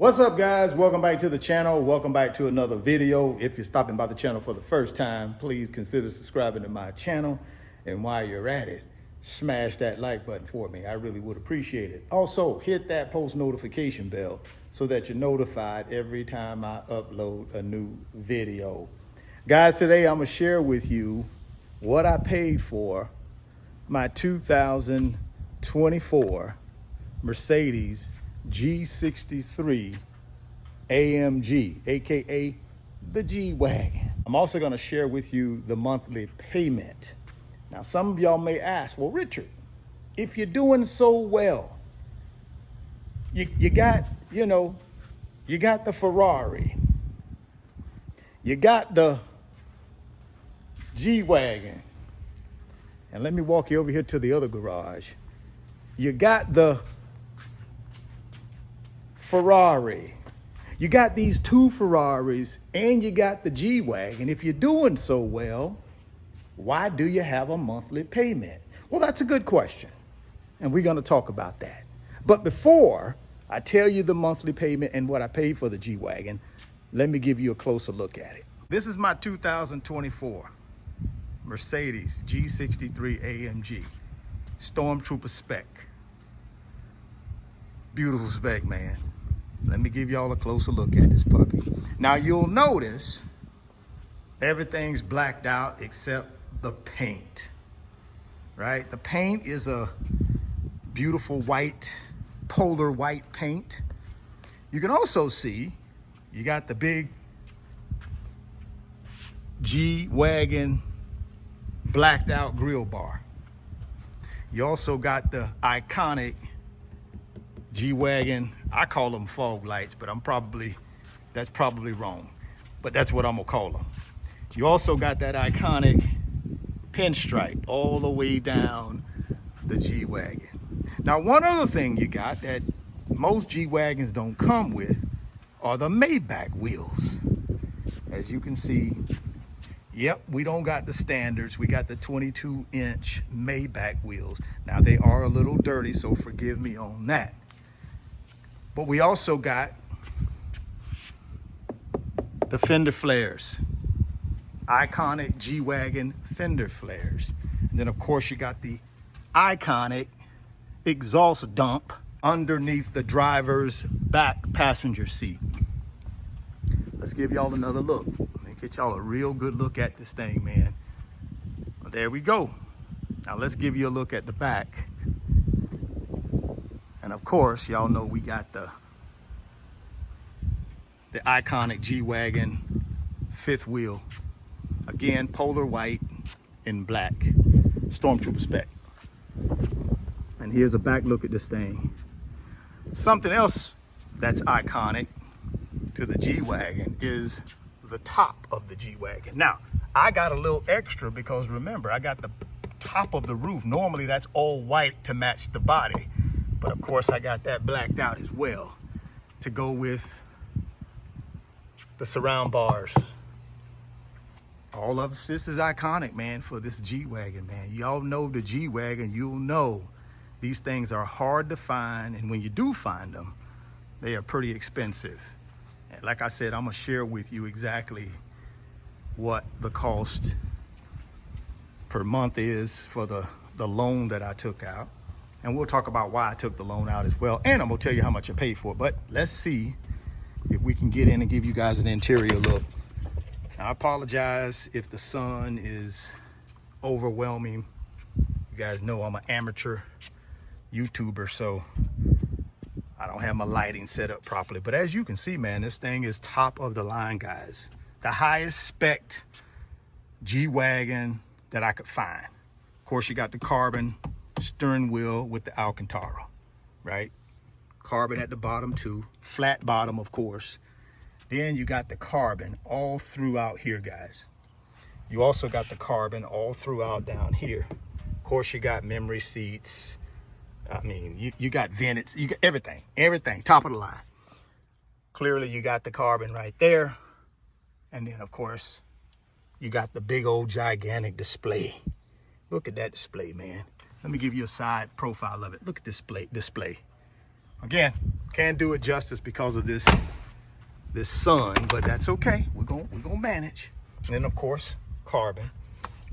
What's up, guys? Welcome back to the channel. Welcome back to another video. If you're stopping by the channel for the first time, please consider subscribing to my channel. And while you're at it, smash that like button for me. I really would appreciate it. Also, hit that post notification bell so that you're notified every time I upload a new video. Guys, today I'm gonna share with you what I paid for my 2024 Mercedes G63 AMG, aka the G-Wagon. I'm also going to share with you the monthly payment. Now, some of y'all may ask, well, Richard, if you're doing so well, you got the Ferrari, you got the G-Wagon, and let me walk you over here to the other garage. You got the Ferrari. You got these two Ferraris and you got the G-Wagon. If you're doing so well, why do you have a monthly payment? Well, that's a good question, and we're going to talk about that. But before I tell you the monthly payment and what I paid for the G-Wagon, let me give you a closer look at it. This is my 2024 Mercedes G63 AMG Stormtrooper spec. Beautiful spec, man. Let me give y'all a closer look at this puppy. Now, you'll notice everything's blacked out except the paint, right? The paint is a beautiful white, polar white paint. You can also see you got the big G-Wagon blacked out grill bar. You also got the iconic G-Wagon, I call them fog lights, but that's probably wrong, but that's what I'm gonna call them. You also got that iconic pinstripe all the way down the G-Wagon. Now, one other thing you got that most G-Wagons don't come with are the Maybach wheels. As you can see, yep, we don't got the standards. We got the 22-inch Maybach wheels. Now, they are a little dirty, so forgive me on that. But we also got the fender flares, iconic G-Wagon fender flares. And then, of course, you got the iconic exhaust dump underneath the driver's back passenger seat. Let's give y'all another look. Let me get y'all a real good look at this thing, man. Well, there we go. Now let's give you a look at the back. And of course, y'all know we got the iconic G-Wagon fifth wheel. Again, polar white and black, Stormtrooper spec. And here's a back look at this thing. Something else that's iconic to the G-Wagon is the top of the G-Wagon. Now, I got a little extra because remember, I got the top of the roof. Normally that's all white to match the body. But of course, I got that blacked out as well to go with the surround bars. All of this is iconic, man, for this G-Wagon, man. Y'all know the G-Wagon, you'll know these things are hard to find. And when you do find them, they are pretty expensive. And like I said, I'm gonna share with you exactly what the cost per month is for the loan that I took out. And we'll talk about why I took the loan out as well. And I'm gonna tell you how much I paid for it. But let's see if we can get in and give you guys an interior look. Now, I apologize if the sun is overwhelming. You guys know I'm an amateur YouTuber, so I don't have my lighting set up properly. But as you can see, man, this thing is top of the line, guys. The highest spec G-Wagon that I could find. Of course, you got the carbon steering wheel with the Alcantara, right? Carbon at the bottom too, flat bottom, of course. Then you got the carbon all throughout here, guys. You also got the carbon all throughout down here. Of course, you got memory seats. I mean, you got vents, you got everything, top of the line. Clearly, you got the carbon right there. And then, of course, you got the big old gigantic display. Look at that display, man. Let me give you a side profile of it. Look at this display. Again, can't do it justice because of this sun, but that's okay. We're gonna manage. And then of course, carbon.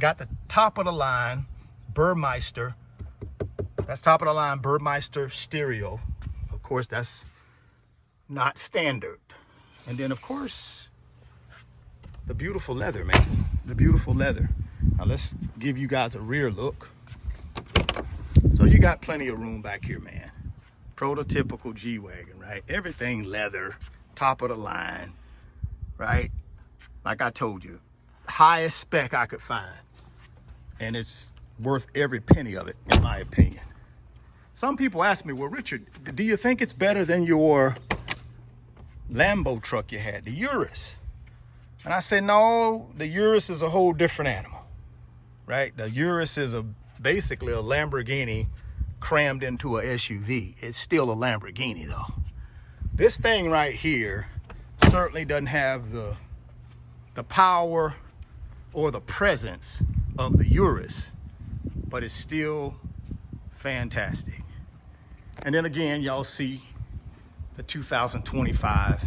Got the top of the line Burmeister. That's top of the line Burmeister stereo. Of course, that's not standard. And then of course, the beautiful leather, man. The beautiful leather. Now let's give you guys a rear look. So you got plenty of room back here, man. Prototypical G-Wagon, right? Everything leather, top of the line, right? Like I told you, highest spec I could find. And it's worth every penny of it, in my opinion. Some people ask me, well, Richard, do you think it's better than your Lambo truck you had, the Urus? And I said, no, the Urus is a whole different animal, right? The Urus is basically a Lamborghini crammed into a SUV. It's still a Lamborghini though. This thing right here certainly doesn't have the power or the presence of the Urus, but it's still fantastic. And then again, y'all see the 2025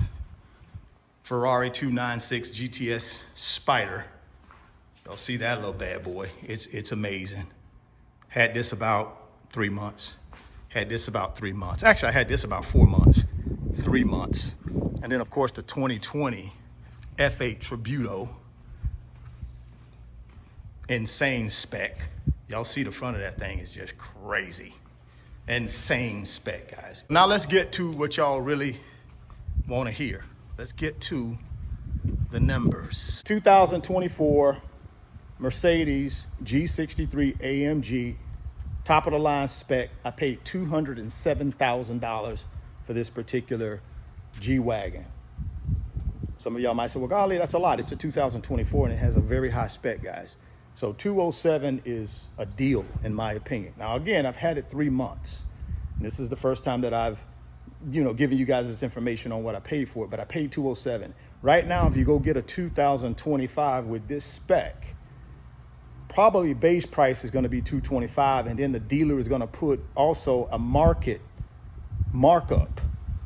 Ferrari 296 GTS Spider. Y'all see that little bad boy. It's amazing. Had this about 3 months. Had this about 3 months. Actually, I had this about 4 months, 3 months. And then of course the 2020 F8 Tributo. Insane spec. Y'all see the front of that thing is just crazy. Insane spec, guys. Now let's get to what y'all really want to hear. Let's get to the numbers. 2024 Mercedes G63 AMG, top of the line spec. I paid $207,000 for this particular G-Wagon. Some of y'all might say, well, golly, that's a lot. It's a 2024 and it has a very high spec, guys. So 207 is a deal, in my opinion. Now, again, I've had it 3 months. And this is the first time that I've, given you guys this information on what I paid for it, but I paid 207. Right now, if you go get a 2025 with this spec, probably base price is gonna be 225, and then the dealer is gonna put also a market markup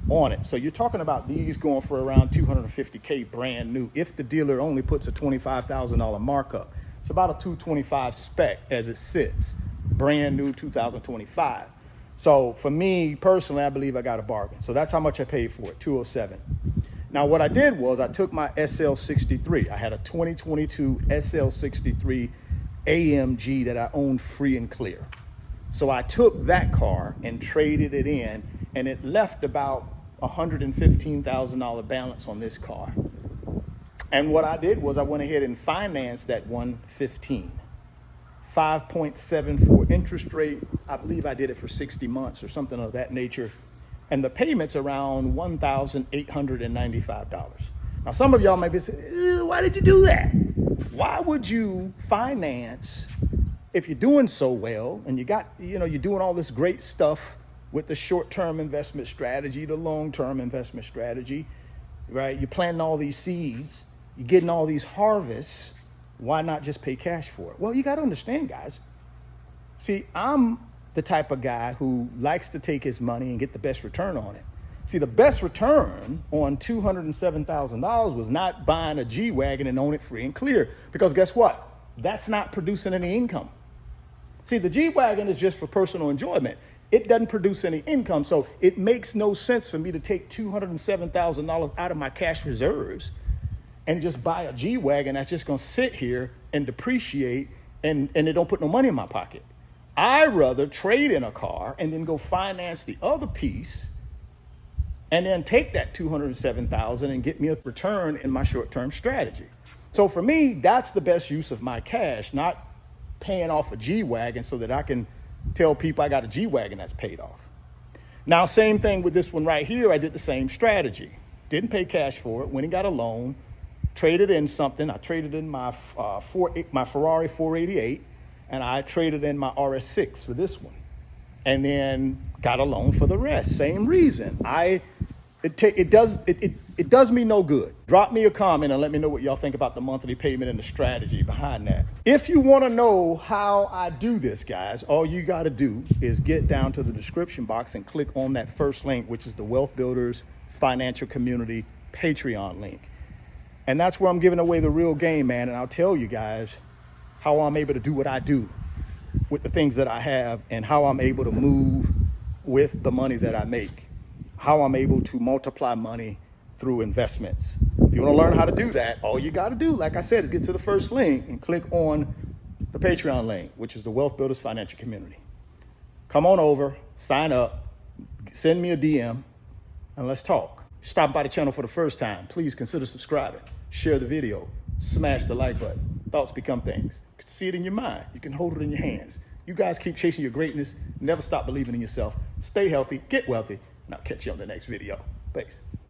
on it. So you're talking about these going for around $250K brand new, if the dealer only puts a $25,000 markup. It's about a 225 spec as it sits, brand new 2025. So for me personally, I believe I got a bargain. So that's how much I paid for it, 207. Now what I did was I took my SL63. I had a 2022 SL63 AMG that I owned free and clear. So I took that car and traded it in, and it left about $115,000 balance on this car. And what I did was I went ahead and financed that 115, 5.74 interest rate. I believe I did it for 60 months or something of that nature. And the payment's around $1,895. Now, some of y'all might be saying, why did you do that? Why would you finance if you're doing so well and you got, you're doing all this great stuff with the short-term investment strategy, the long-term investment strategy, right? You're planting all these seeds. You're getting all these harvests. Why not just pay cash for it? Well, you got to understand, guys. See, I'm the type of guy who likes to take his money and get the best return on it. See, the best return on $207,000 was not buying a G-Wagon and own it free and clear. Because guess what? That's not producing any income. See, the G-Wagon is just for personal enjoyment. It doesn't produce any income. So it makes no sense for me to take $207,000 out of my cash reserves and just buy a G-Wagon that's just gonna sit here and depreciate and it don't put no money in my pocket. I'd rather trade in a car and then go finance the other piece and then take that $207,000 and get me a return in my short-term strategy. So for me, that's the best use of my cash, not paying off a G-Wagon so that I can tell people I got a G-Wagon that's paid off. Now, same thing with this one right here. I did the same strategy. Didn't pay cash for it, went and got a loan, traded in something. I traded in my Ferrari 488, and I traded in my RS6 for this one, and then got a loan for the rest. Same reason. I It does me no good. Drop me a comment and let me know what y'all think about the monthly payment and the strategy behind that. If you want to know how I do this, guys, all you got to do is get down to the description box and click on that first link, which is the Wealth Builders Financial Community Patreon link. And that's where I'm giving away the real game, man. And I'll tell you guys how I'm able to do what I do with the things that I have and how I'm able to move with the money that I make, how I'm able to multiply money through investments. If you want to learn how to do that, all you got to do, like I said, is get to the first link and click on the Patreon link, which is the Wealth Builders Financial Community. Come on over, sign up, send me a DM, and let's talk. Stop by the channel for the first time, please consider subscribing, share the video, smash the like button. Thoughts become things. You can see it in your mind. You can hold it in your hands. You guys keep chasing your greatness. Never stop believing in yourself. Stay healthy, get wealthy, and I'll catch you on the next video. Peace.